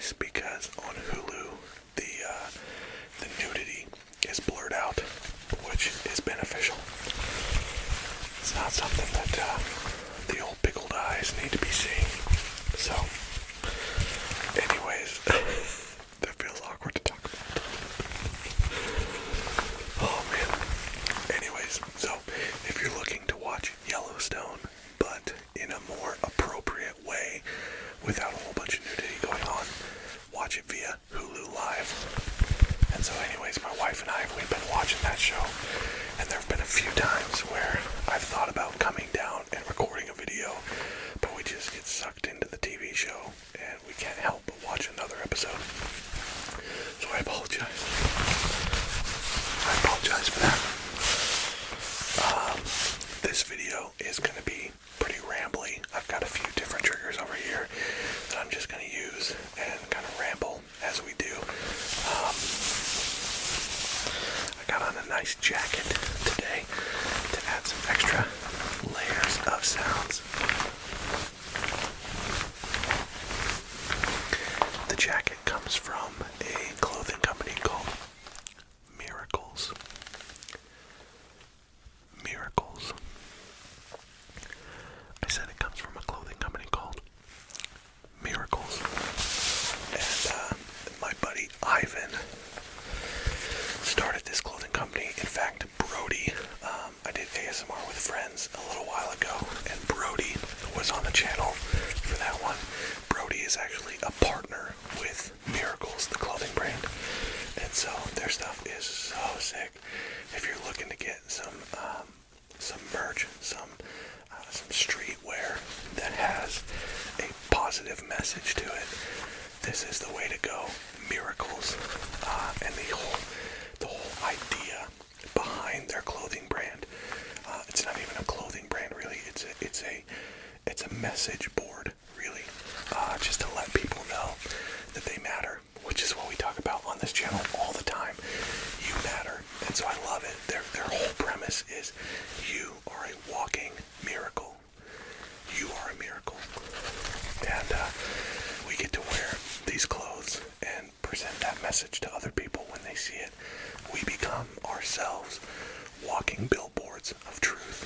nice because on Hulu the nudity is blurred out, which is beneficial. It's not something that the old pickled eyes need to be seeing. So, anyways, that feels awkward to talk about. Oh man. Anyways, so if you're looking to watch Yellowstone, but in a more appropriate way, without a whole bunch of nudity going on, watch it via Hulu Live. And so anyways, my wife and I, we've been watching that show, and there have been a few times where I've thought about coming down and recording a video, but we just get sucked into the TV show, and we can't help but watch another episode. So I apologize. I apologize for that. This video is going to be pretty rambly. I've got a few different triggers over here that I'm just going to use and kind of ramble as we do. I got on a nice jacket today to add some extra layers of sounds. The jacket comes from a clothing company called Miracles. Miracles. I said it comes from a clothing company called Miracles. And my buddy Ivan started this clothing company. In fact, Brody, I did ASMR with friends a little while ago, and Brody was on the channel for that one. Brody is actually a partner with Miracles, the clothing brand, and so their stuff is so sick. If you're looking to get some merch, some streetwear that has a positive message to it, this is the way to go. Miracles, and the whole idea behind their clothing brand. It's not even a clothing brand, really. It's a message board, really, just to let people know that they matter, which is what we talk about on this channel all the time. You matter, and so I love it. Their whole premise is you are a walking miracle. You are a miracle, and we get to wear these clothes and present that message to other people when they see it. We become ourselves walking billboards of truth,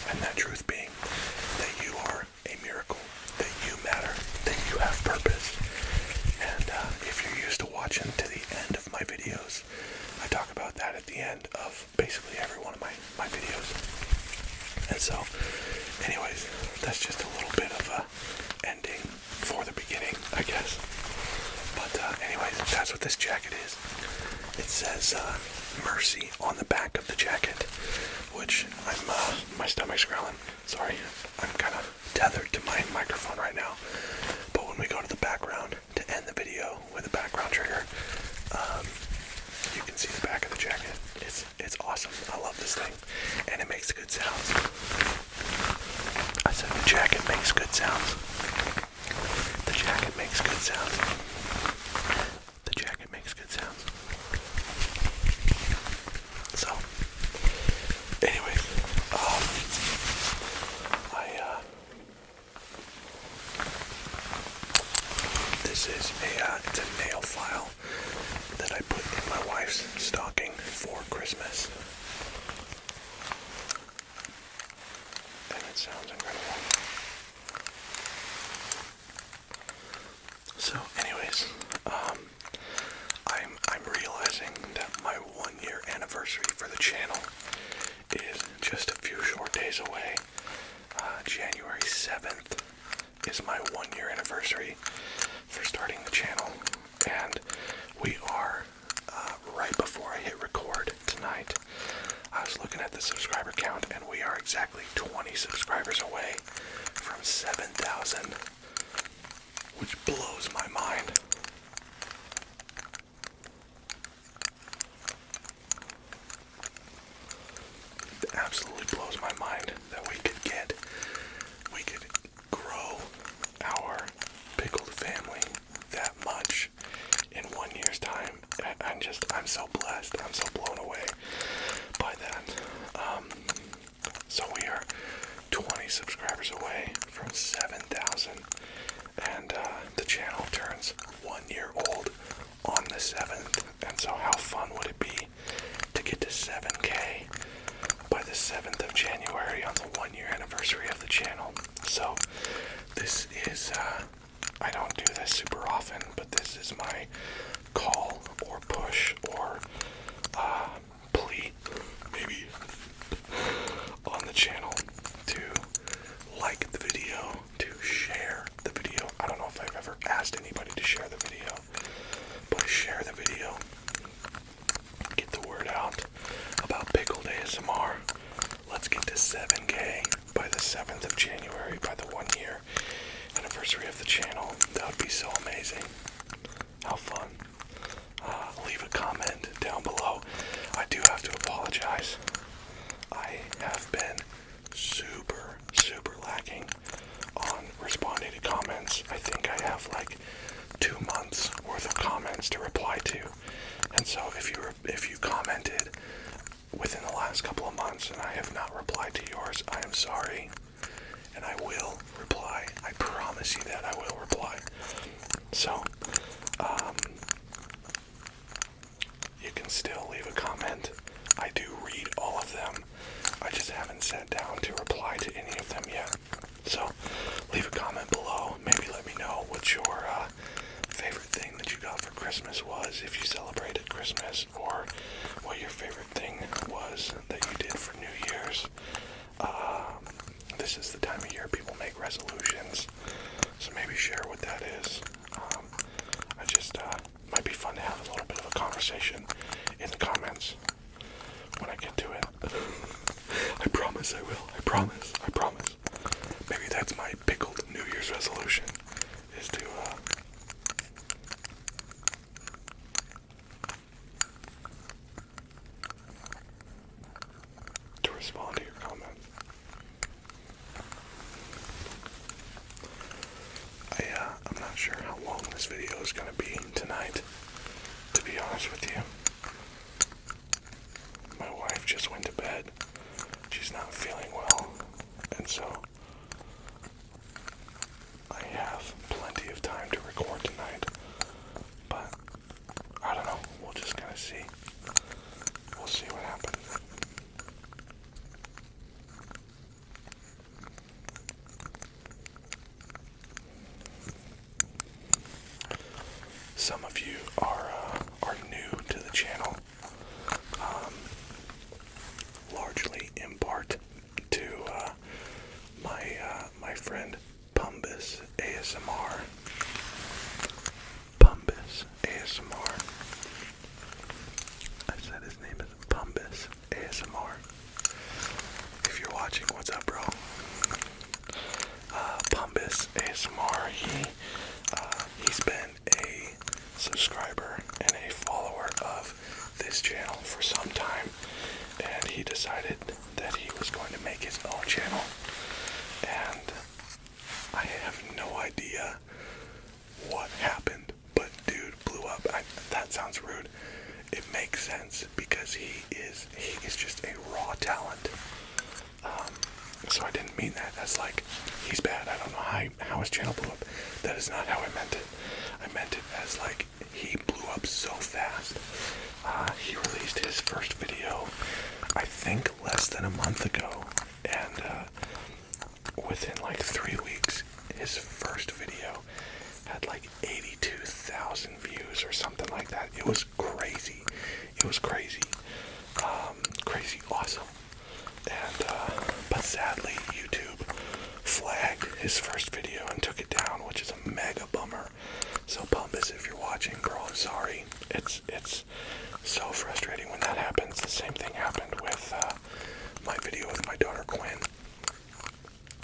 and that truth being that you are a miracle, that you matter, that you have purpose. And if you're used to watching to the end of my videos, I talk about that at the end of basically every one of my videos. And so, anyways, that's just a little bit of a ending for the beginning, I guess. But anyways, that's what this jacket is. It says Mercy on the back of the jacket, which my stomach's growling. Sorry, I'm kind of tethered to my microphone right now. But when we go to the background to end the video with a background trigger, you can see the back of the jacket. It's awesome. I love this thing, and it makes good sounds. I said the jacket makes good sounds. The jacket makes good sounds. The jacket makes good sounds. So, anyways, this is it's a nail file that I put in my wife's stocking for Christmas. And it sounds incredible. So, anyways, I'm realizing that my 1-year anniversary for the channel is just a few short days away. January 7th is my 1-year anniversary for starting the channel, and we are right before I hit record tonight. I was looking at the subscriber count, and we are exactly 20 subscribers away from 7,000, which blows my mind. It absolutely blows my mind that we could grow our pickled family that much in 1 year's time. I'm so blessed. I'm so blown away by that. So we are 20 subscribers away from 7,000, and the channel turns 7th. And so how fun would it be to get to 7K by the 7th of January on the 1-year anniversary of the channel? So this is, I don't do this super often, but this is my call or push or plea, maybe, on the channel to like the video, to share the video. I don't know if I've ever asked anybody to share the video, but share the video. Get the word out about PiCKLED ASMR. Let's get to 7K by the 7th of January, by the 1-year anniversary of the channel. That would be so amazing. How fun. Leave a comment down below. I do have to apologize. I have been super lacking on responding to comments. I think I have like 2 months worth of comments to reply to. And so if you commented within the last couple of months and I have not replied to yours, I am sorry. And I will reply. I promise you that I will reply. So, you can still leave a comment. I do read all of them. I just haven't sat down to reply to any of them yet. So, leave a comment below. Maybe let me know what your favorite thing that you got for Christmas was, if you celebrated Christmas, or what your favorite thing was that you did for New Year's. This is the time of year people make resolutions, so maybe share what that is. Might be fun to have a little bit of a conversation in the comments when I get to it. I promise I will. I promise. Maybe that's my PiCKLED New Year's resolution, is to respond to your comments. I'm not sure how long this video is going to be tonight, to be honest with you. My wife just went to bed. She's not feeling well, and so I have plenty of time to record tonight, but I don't know, we'll just kind of see. We'll see what happens. Some of you are new to the channel, largely in part to my friend Pumbas ASMR. Pumbas ASMR. I said his name is Pumbas ASMR. If you're watching, what's up, bro? Pumbas ASMR. He's been a subscriber and a follower of this channel for some time, and he decided that he was going to make his own channel, and I have no idea what happened, but dude blew up. That sounds rude. It makes sense because he is just a raw talent. So I didn't mean that as like he's bad. I don't know how his channel blew up. That is not how I meant it. I meant it as like he blew up so fast. He released his first video, I think, less than a month ago, and within like 3 weeks, his first video had like 82,000 views or something like that. It was crazy. It was crazy. Crazy awesome. And but sadly, YouTube flagged his first video and took it down, which is a mega bummer. So Pumbas, if you're watching, bro, I'm sorry. It's so frustrating when that happens. The same thing happened with my video with my daughter Quinn.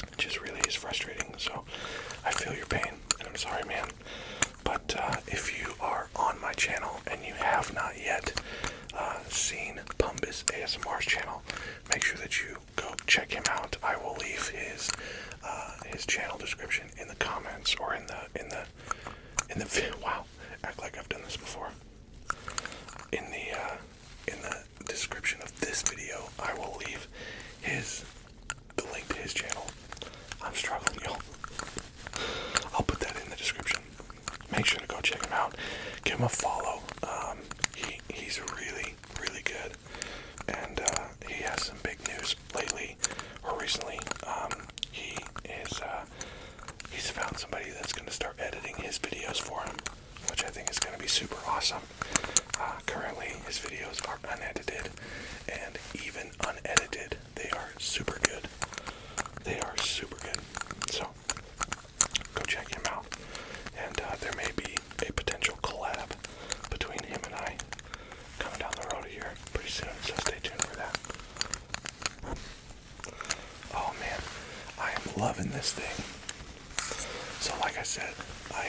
It just really is frustrating. So I feel your pain, and I'm sorry, man. But if you are on my channel and you have not yet seen Pumbas ASMR's channel, make sure that you go check him out. I will leave his channel description in the comments, or in the wow, act like I've done this before. In the description of this video, I will leave the link to his channel. I'm struggling, y'all. I'll put that in the description. Make sure to go check him out. Give him a follow. he's really, really good. And he has some big news lately, or recently. He's found somebody that's going to start editing his videos for him, which I think is going to be super awesome. Currently, his videos are unedited, and even unedited, they are super good. They are super good. So, go check him out. And there may be a potential collab between him and I coming down the road here pretty soon, so stay tuned for that. Oh man, I am loving this thing. So like I said, I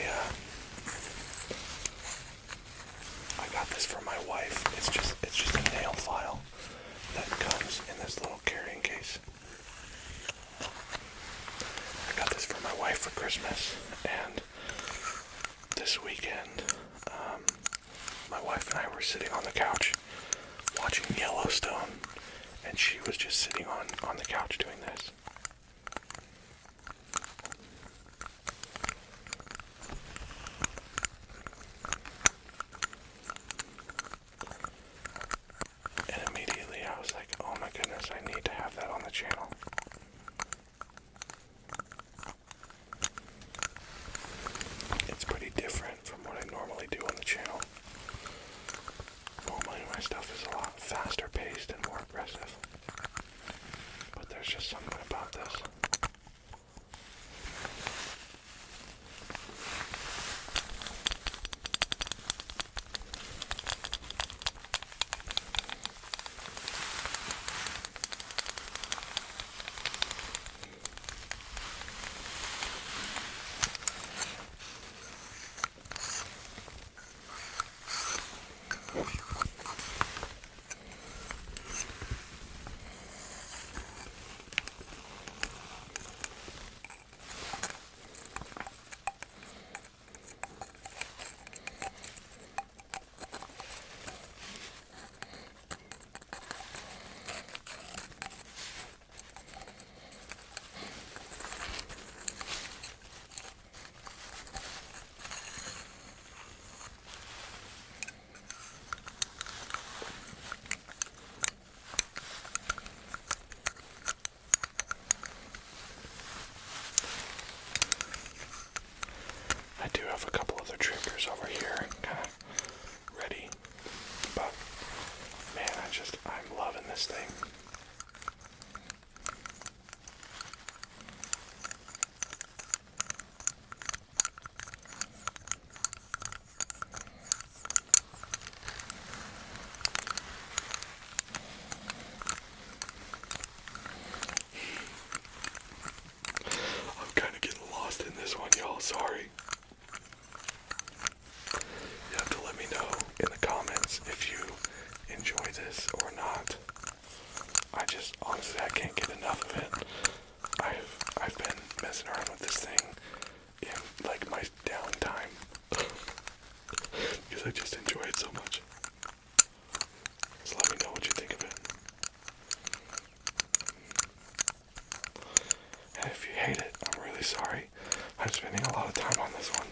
got this for my wife. It's just a nail file that comes in this little carrying case. I got this for my wife for Christmas, and this weekend, my wife and I were sitting on the couch watching Yellowstone, and she was just sitting on the couch doing this. And immediately I was like, oh my goodness, I need to have that on the channel. It's pretty different from what I normally do on the channel. Normally my stuff is a lot faster paced and more aggressive. But there's just something about this. I do have a couple other triggers over here kind of ready, but man, I'm loving this thing. I'm kind of getting lost in this one, y'all, sorry. You have to let me know in the comments if you enjoy this or not. Honestly, I can't get enough of it. I've been messing around with this thing in like my downtime because I just enjoy it so much. So let me know what you think of it. And if you hate it, I'm really sorry. I'm spending a lot of time on this one.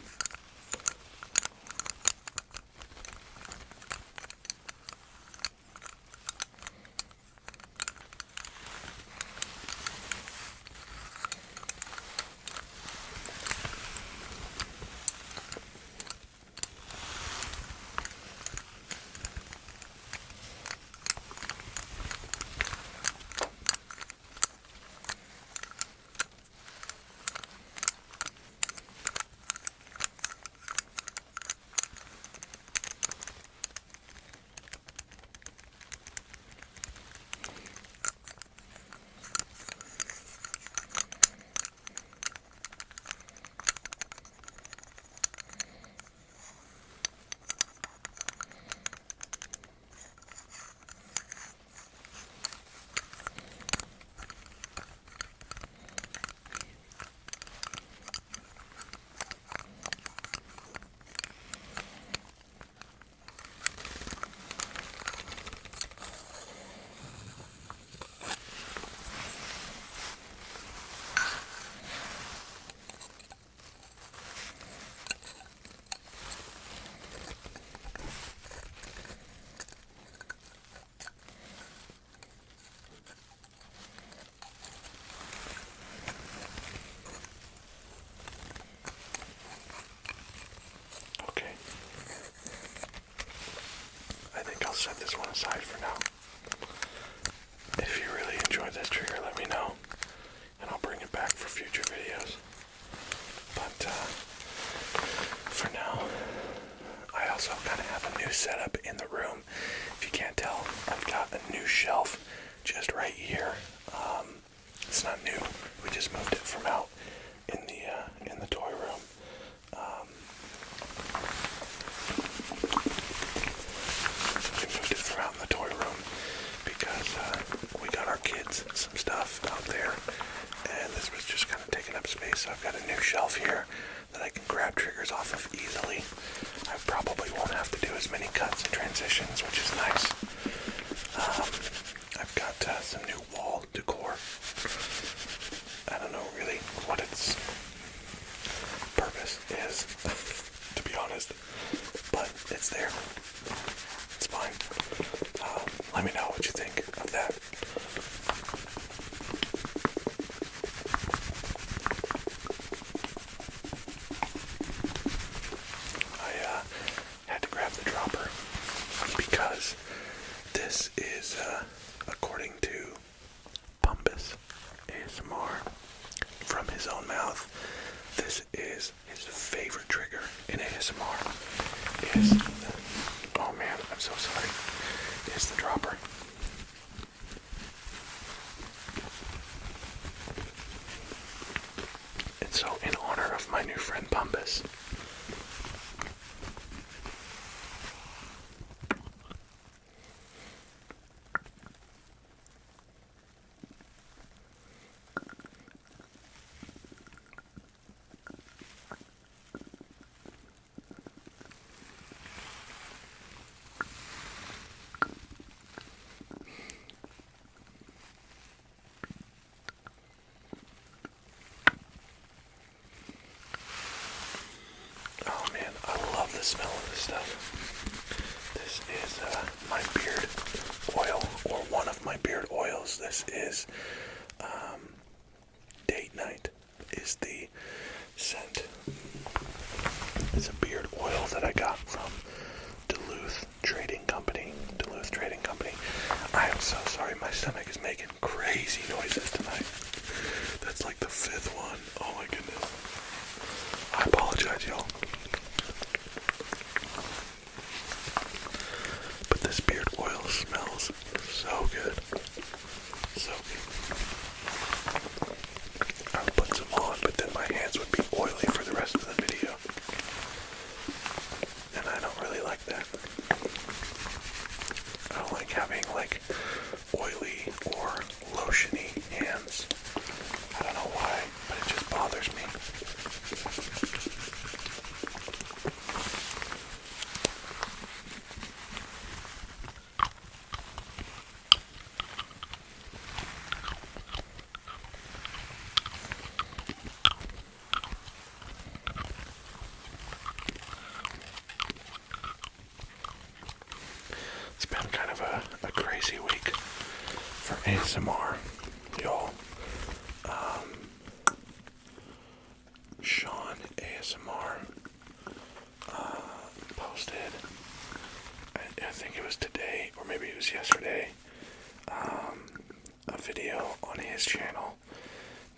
set this one aside for now. If you really enjoyed this trigger, let me know, and I'll bring it back for future videos. But for now, I also kind of have a new setup in the room. If you can't tell, I've got a new shelf just right here. It's not new. We just moved it from out in the toy room. We moved it from out in the toy room because we got our kids some stuff out there, and this was just kind of taking up space. So I've got a new shelf here that I can grab triggers off of easily. I probably won't have to do as many cuts and transitions, which is nice. I've got some new wall decor. I don't know really what its purpose is, to be honest, but it's there. It's fine. Let me know what you think of that. I had to grab the dropper because this is, according to Pumbas ASMR, from his own mouth, this is his favorite trigger in ASMR. Oh man, I'm so sorry. Is the dropper. And so, in honor of my new friend Pumbas, the smell of this stuff. This is my beard oil, or one of my beard oils. This is Date Night is the scent. It's a beard oil that I got from Duluth Trading Company. I am so sorry, my stomach is making crazy noises tonight. That's like the 5th one. Oh my goodness. I apologize, y'all. But this beard oil smells so good. So good. I would put some on, but then my hands would be oily for the rest of the video. And I don't really like that. I don't like having like oily or lotiony hands. I don't know why, but it just bothers me. It's been kind of a crazy week for ASMR, y'all. Sean ASMR posted, I think it was today, or maybe it was yesterday, a video on his channel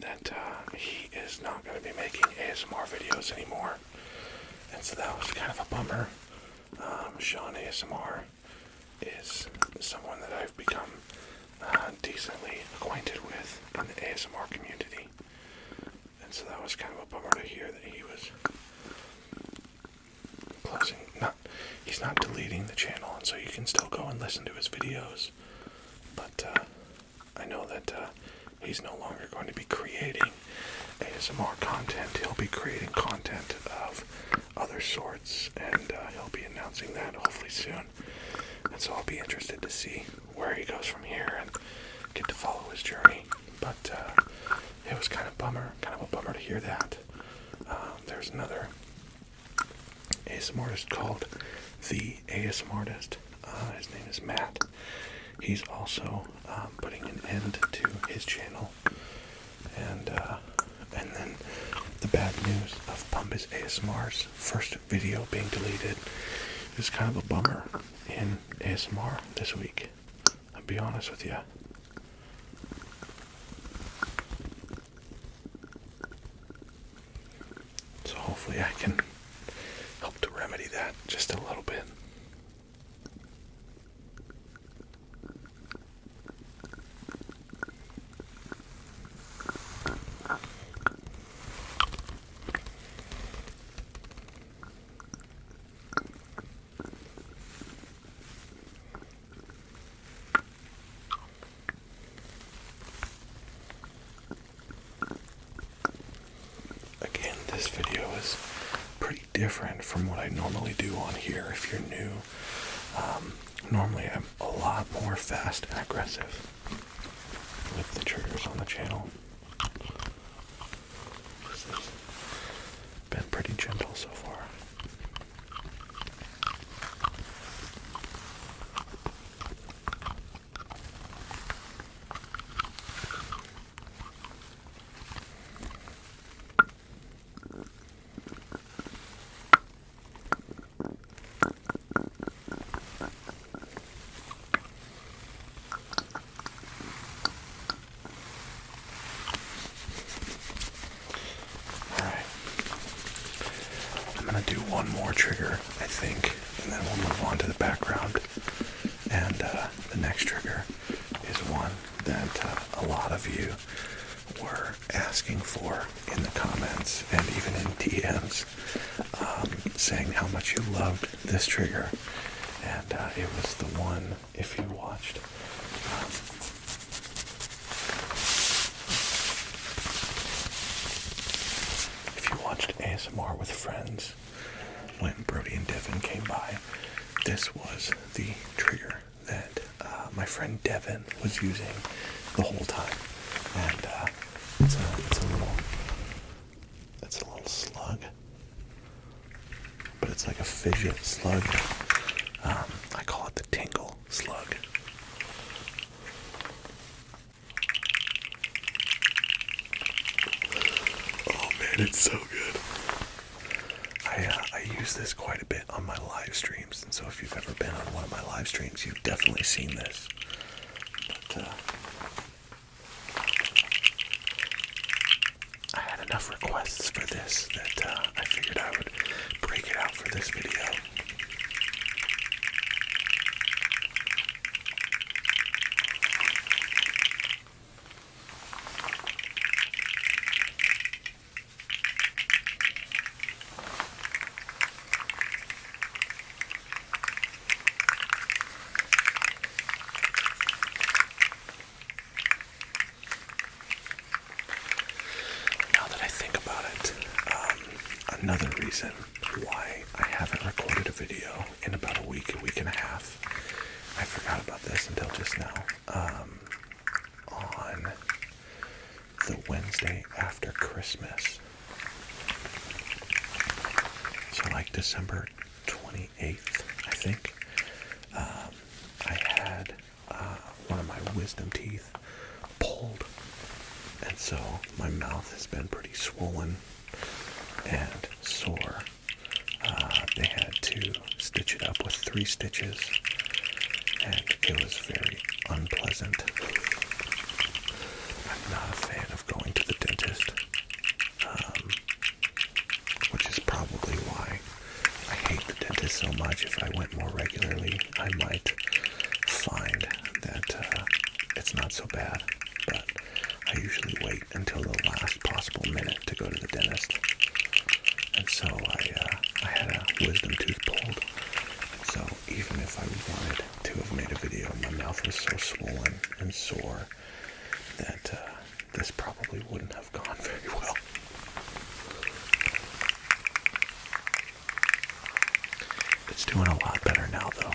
that he is not going to be making ASMR videos anymore. And so that was kind of a bummer. Sean ASMR is someone that I've become decently acquainted with in the ASMR community. And so that was kind of a bummer to hear that he was he's not deleting the channel, and so you can still go and listen to his videos. But I know that he's no longer going to be creating ASMR content. He'll be creating content of other sorts, and he'll be announcing that hopefully soon. And so I'll be interested to see where he goes from here and get to follow his journey. But it was kind of a bummer to hear that. There's another ASMR artist called The ASMR Artist. His name is Matt. He's also putting an end to his channel. And then the bad news of Pumbas ASMR's first video being deleted is kind of a bummer in ASMR this week. I'll be honest with you. So hopefully I can help to remedy that just a little bit. This video is pretty different from what I normally do on here. If you're new, normally I'm a lot more fast and aggressive with the triggers on the channel. This has been pretty gentle so far. Do one more trigger, I think, and then we'll move on to the background. And the next trigger is one that a lot of you were asking for in the comments and even in DMs, saying how much you loved this trigger. And it was the one, if you watched, ASMR with friends, when Brody and Devin came by, this was the trigger that my friend Devin was using the whole time, and it's a little slug, but it's like a fidget slug. I call it the Tingle slug. Oh man, it's so good. I use this quite a bit on my live streams, and so if you've ever been on one of my live streams, you've definitely seen this. But I had enough requests for this that I figured I would break it out for this video. Another reason why I haven't recorded a video in about a week and a half, I forgot about this until just now, on the Wednesday after Christmas, so like December 28th, I think, I had one of my wisdom teeth pulled, and so my mouth has been pretty swollen and sore. They had to stitch it up with 3 stitches, and it was very unpleasant. I'm not a fan of going to the dentist, which is probably why I hate the dentist so much. If I went more regularly, I might find that it's not so bad, but I usually wait until the last possible minute to go to the dentist. And so I had a wisdom tooth pulled. So even if I wanted to have made a video, my mouth was so swollen and sore that this probably wouldn't have gone very well. It's doing a lot better now, though.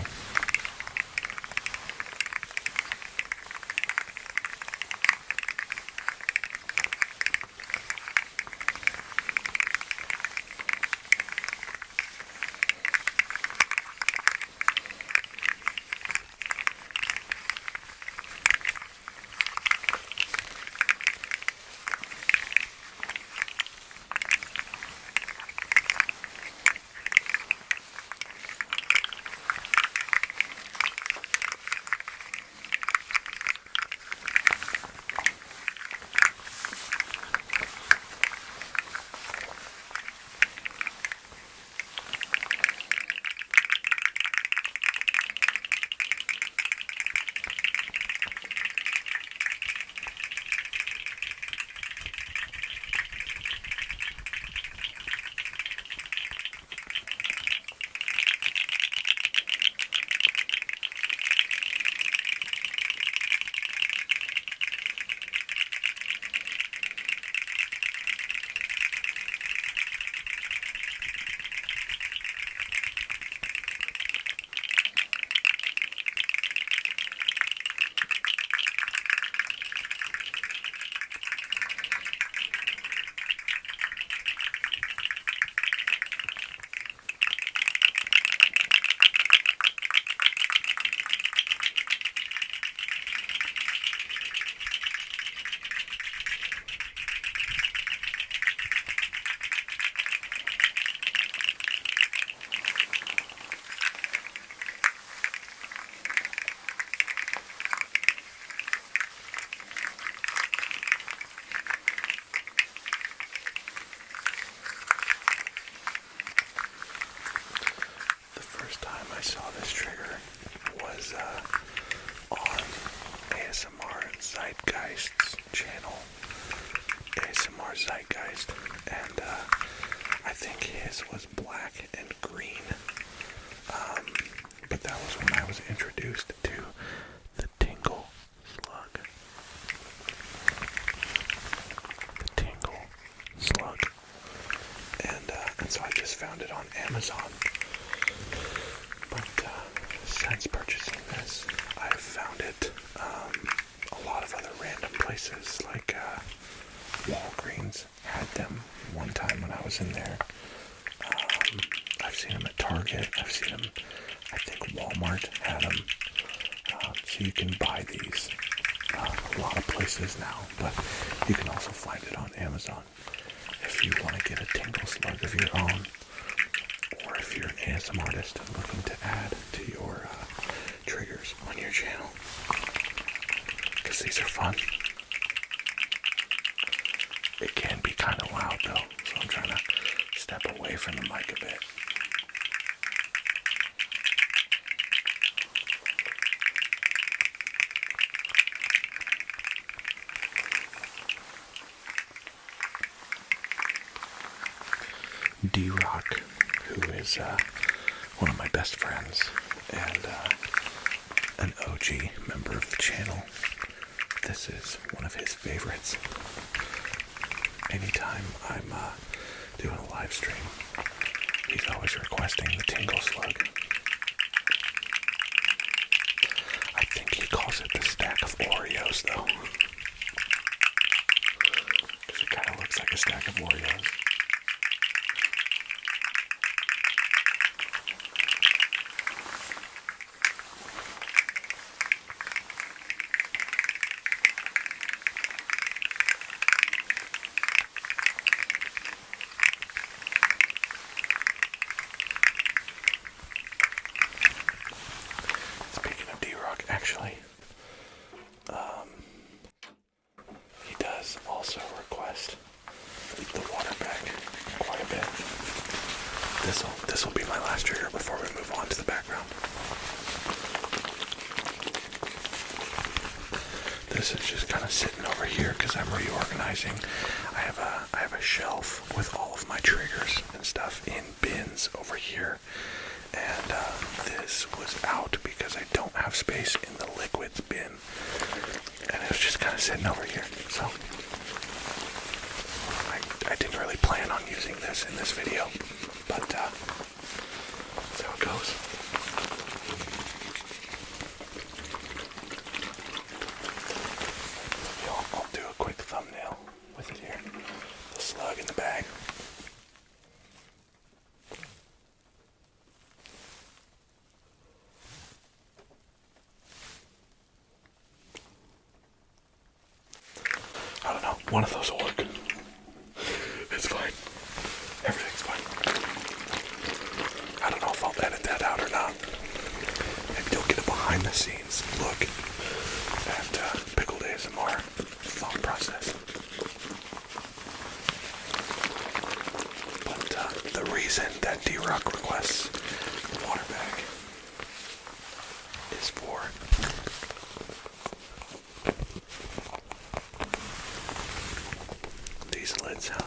saw this trigger was on ASMR Zeitgeist's channel, ASMR Zeitgeist, and I think his was black and green, but that was when I was introduced to the Tingle SLUG. The Tingle SLUG. And so I just found it on Amazon. But since purchasing this, I've found it a lot of other random places, like Walgreens had them one time when I was in there. I've seen them at Target. I've seen them, I think Walmart had them. So you can buy these a lot of places now, but you can also find it on Amazon if you want to get a Tingle SLUG of your own, or if you're an ASMR artist and looking to add to your triggers on your channel, because these are fun. It can be kind of loud though, so I'm trying to step away from the mic a bit. D-Rock, who is one of my best friends and an OG member of the channel. This is one of his favorites. Anytime I'm doing a live stream, he's always requesting the Tingle SLUG. I think he calls it the stack of Oreos though, because it kind of looks like a stack of Oreos. Actually, he does also request the water bag quite a bit. This'll be my last trigger before we move on to the background. This is just kind of sitting over here because I'm reorganizing. I have a shelf with all of my triggers and stuff in bins over here. And this was out because I don't have space in the liquids bin. And it was just kind of sitting over here. So I didn't really plan on using this in this video. But that's how it goes. I'll do a quick thumbnail with it here. The SLUG in the bag. I don't know, one of those will work. It's fine. Everything's fine. I don't know if I'll edit that out or not. Maybe you'll get a behind the scenes look at PiCKLED ASMR thought process. But the reason that D-Rock requests the water bag is for these lid sounds.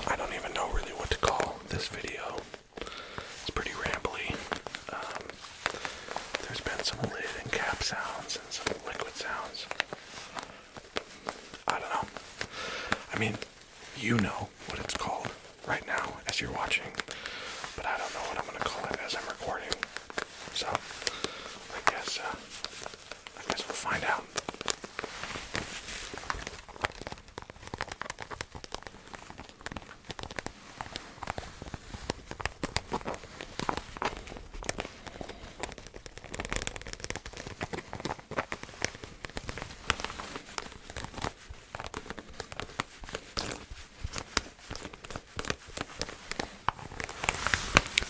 I don't even know really what to call this video. It's pretty rambly. There's been some lid and cap sounds and some liquid sounds. I don't know. I mean, you know what it's called right now as you're watching, but I don't know what I'm going to call it as I'm recording. So, I guess we'll find out.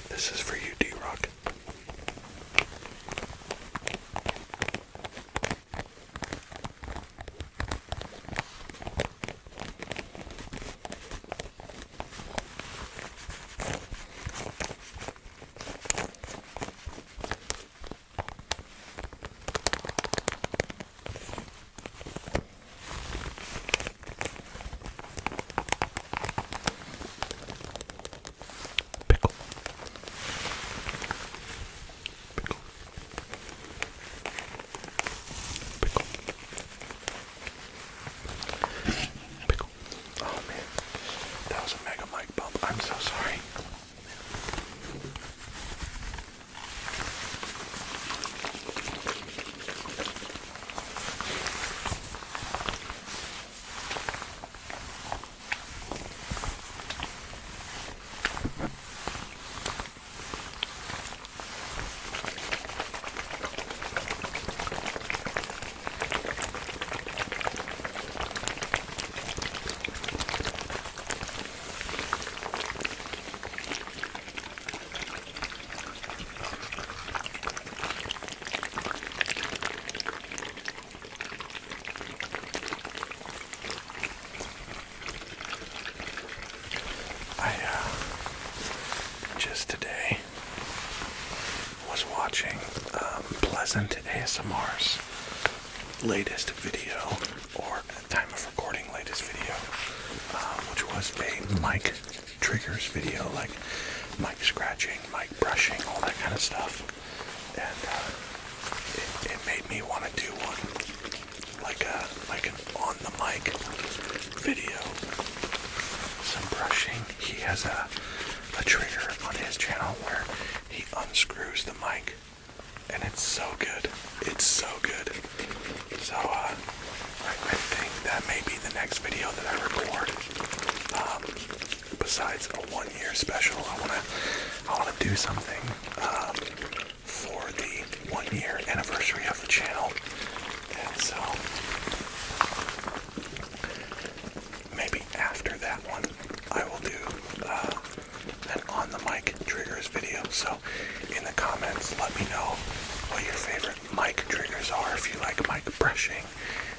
This is for you, D-Rock. listen to ASMR's latest video, or at the time of recording latest video, which was a mic triggers video, like mic scratching, mic brushing, all that kind of stuff. And it made me want to do one, like an on the mic video. Some brushing. He has a trigger on his channel where he unscrews the mic, and it's so good. It's so good. So I think that may be the next video that I record. Besides a 1-year special, I wanna do something for the 1-year anniversary of the channel, and so maybe after that one I will do an on the mic triggers video. So in the comments, let me know what your favorite mic triggers are. If you like mic brushing,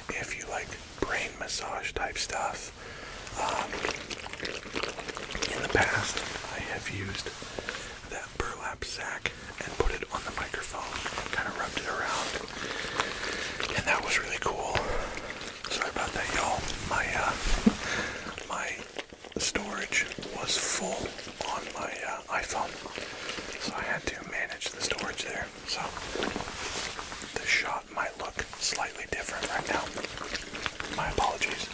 if you like brain massage type stuff. In the past, I have used that burlap sack and put it on the microphone and kind of rubbed it around, and that was really cool. Sorry about that, y'all. My storage was full on my iPhone, so I had to manage the storage there. So the shot might look slightly different right now. My apologies.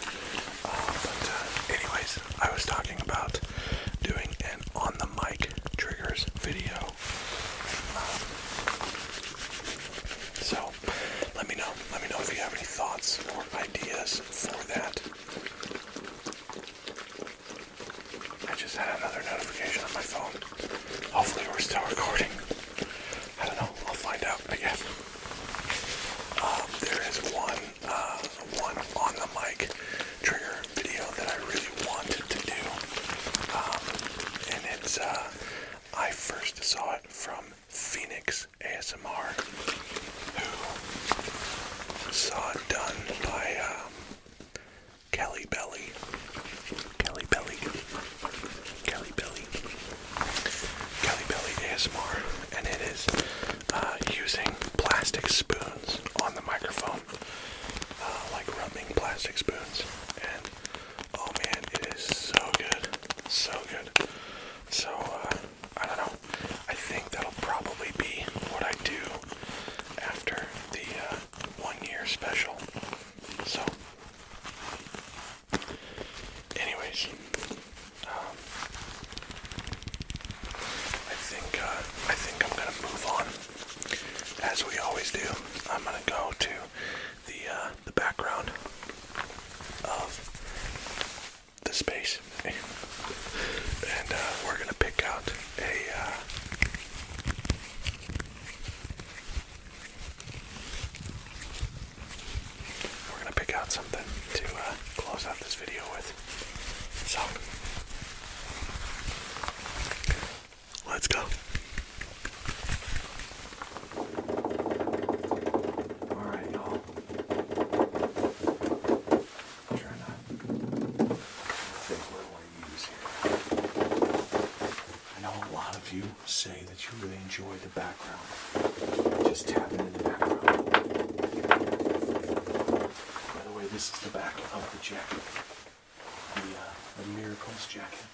But anyways, I was talking about doing an on the mic triggers video. So let me know if you have any thoughts or ideas for that. I just had another notification on my phone. Hopefully we're still recording. I don't know. I'll find out, I guess. There is one on the mic trigger video that I really wanted to do. And it's, I first saw it from Phoenix ASMR, who saw it done by Kelly Belly ASMR, and it is using plastic spoons on the microphone, like rubbing plastic spoons, and oh man, it is so good, so good. So I don't know, I think that'll probably be what I do after the 1-year special. So anyways, I think I'm gonna move on, as we always do. I'm gonna go to the background of the space, and we're gonna pick out something to close out this video with. So let's go. Alright, y'all. I'm trying to think what I want to use here. I know a lot of you say that you really enjoy the background. Just tapping in the background. By the way, this is the back of the jacket. The Miracles jacket.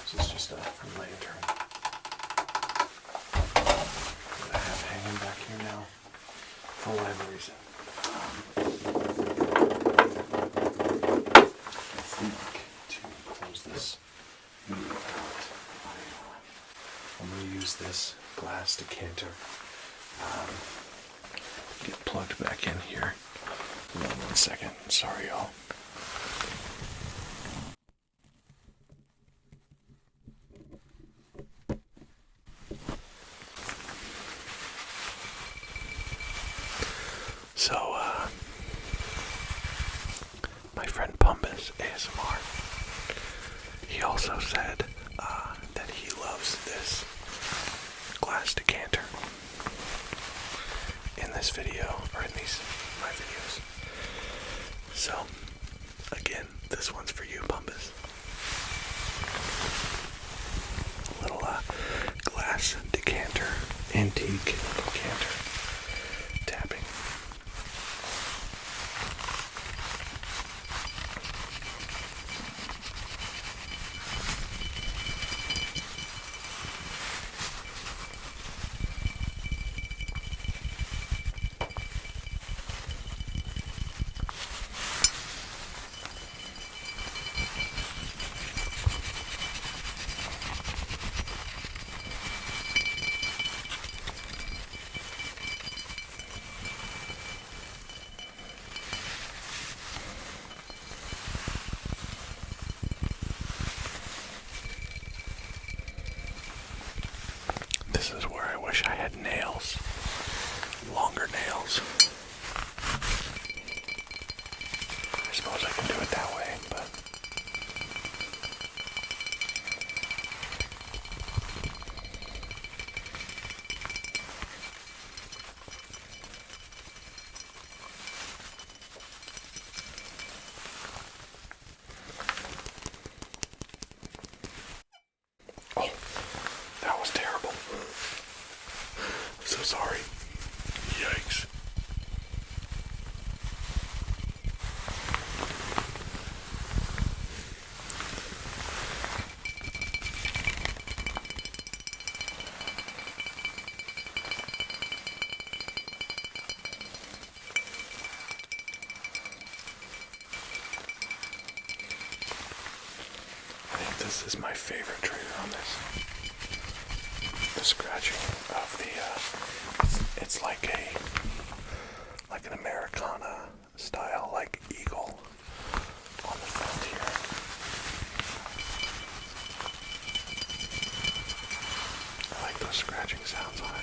This is just a lantern that I have hanging back here now for whatever reason. I think to close this video out, I'm going to use this glass decanter. Get plugged back in here. Hold on 1 second. Sorry, y'all. So, my friend Pumbas Pumbas ASMR. He also said that he loves this glass decanter in this video, or in my videos. So, again, this one's for you, Pumbas. A little glass decanter, antique decanter tapping. This is where I wish I had nails, longer nails. I suppose I can do it that way, but oh, that was terrible. I'm so sorry. Yikes. I think this is my favorite trigger on this. The scratching of the it's like an Americana style, like eagle on the front here. I like those scratching sounds on it.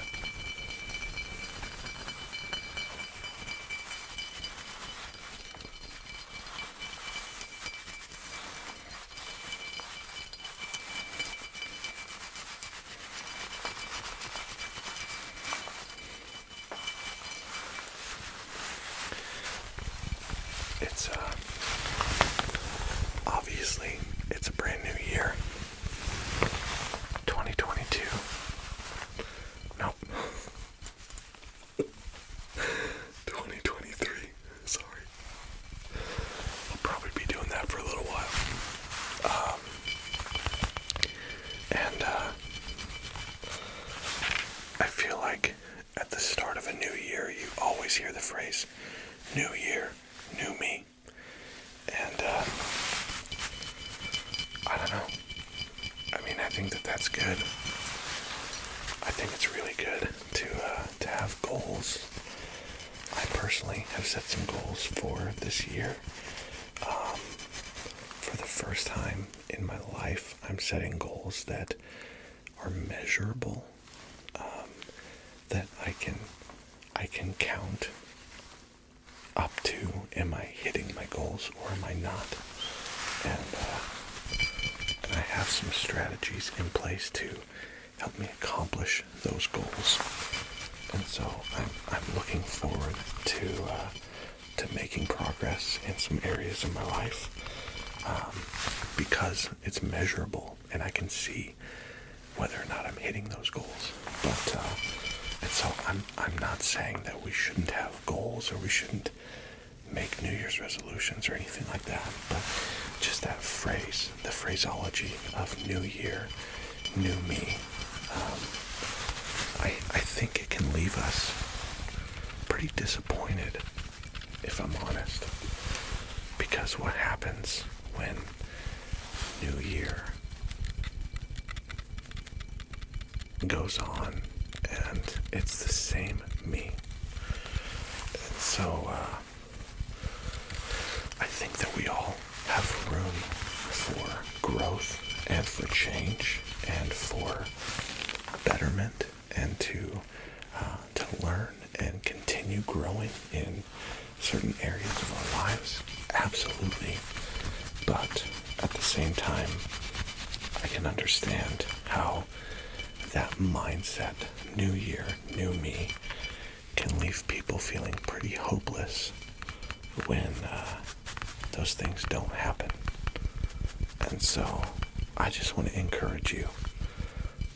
It's obviously it's a brand new year. 2022. Nope. 2023. Sorry. I'll probably be doing that for a little while. And I feel like at the start of a new year, you always hear the phrase, "New year, new me." And I don't know. I mean, I think that that's good. I think it's really good to have goals. I personally have set some goals for this year. For the first time in my life, I'm setting goals that are measurable, that I can count up to, am I hitting my goals or am I not? And I have some strategies in place to help me accomplish those goals. And so I'm looking forward to making progress in some areas of my life, because it's measurable and I can see whether or not I'm hitting those goals. But and so I'm not saying that we shouldn't have goals or we shouldn't make New Year's resolutions or anything like that, but just that phrase, the phraseology of new year, new me, I think it can leave us pretty disappointed, if I'm honest, because what happens when New Year goes on and it's the same me. And so I think that we all have room for growth and for change and for betterment and to learn and continue growing in certain areas of our lives. Absolutely. But at the same time, I can understand how that mindset, new year, new me, can leave people feeling pretty hopeless when those things don't happen. And so I just want to encourage you,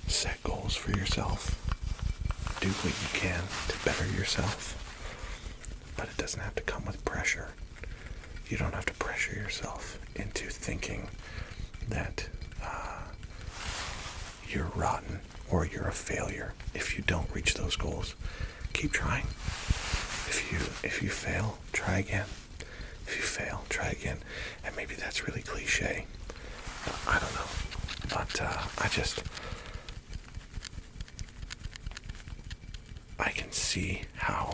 set goals for yourself, do what you can to better yourself, but it doesn't have to come with pressure. You don't have to pressure yourself into thinking that you're rotten or you're a failure if you don't reach those goals. Keep trying. If you fail, try again. If you fail, try again. And maybe that's really cliche. I don't know. But I can see how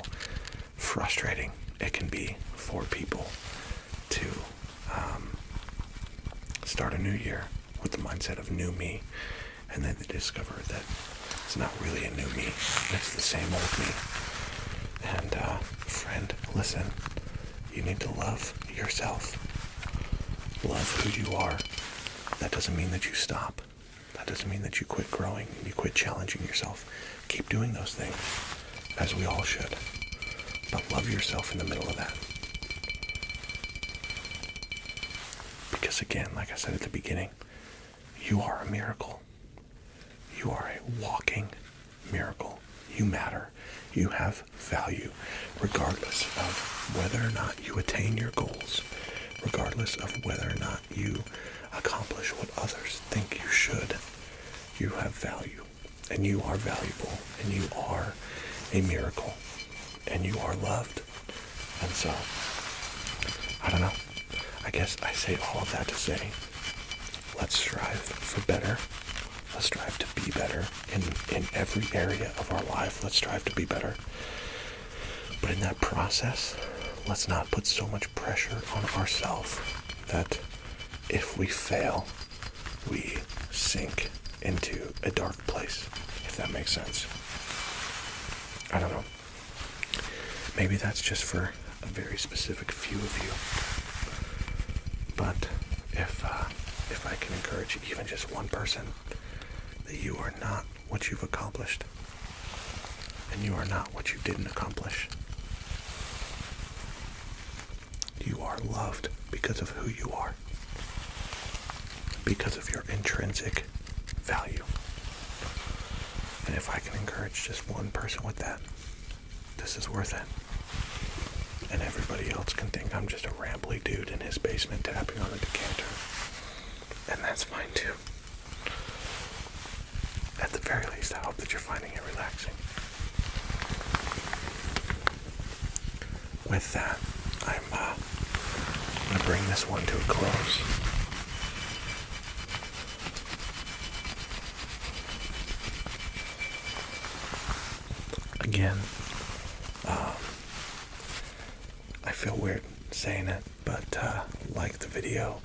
frustrating it can be for people to start a new year with the mindset of new me, and then they discover that it's not really a new me, it's the same old me. And friend, listen, you need to love yourself. Love who you are. That doesn't mean that you stop. That doesn't mean that you quit growing and you quit challenging yourself. Keep doing those things, as we all should. But love yourself in the middle of that. Because again, like I said at the beginning, you are a miracle. You are a walking miracle. You matter. You have value, regardless of whether or not you attain your goals, regardless of whether or not you accomplish what others think you should. You have value, and you are valuable, and you are a miracle, and you are loved. And so, I don't know. I guess I say all of that to say, let's strive for better. Let's strive to be better in every area of our life. Let's strive to be better. But in that process, let's not put so much pressure on ourselves that if we fail, we sink into a dark place, if that makes sense. I don't know. Maybe that's just for a very specific few of you. But if I can encourage even just one person, that you are not what you've accomplished, and you are not what you didn't accomplish. You are loved because of who you are, because of your intrinsic value. And if I can encourage just one person with that, this is worth it. And everybody else can think I'm just a rambly dude in his basement tapping on a decanter. And that's fine too. At the very least, I hope that you're finding it relaxing. With that, I'm going to bring this one to a close. Again, I feel weird saying it, but like the video,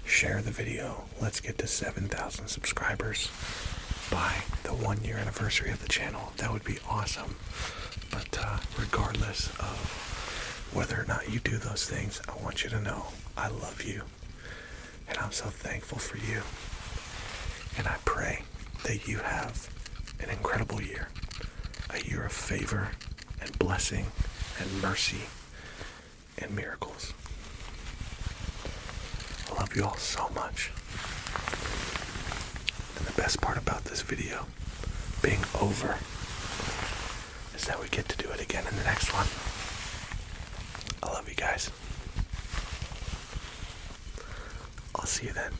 share the video. Let's get to 7,000 subscribers by the 1 year anniversary of the channel. That would be awesome. But regardless of whether or not you do those things, I want you to know I love you, and I'm so thankful for you. And I pray that you have an incredible year, a year of favor and blessing and mercy and miracles. I love you all so much. And the best part about this video being over is that we get to do it again in the next one. I love you guys. I'll see you then.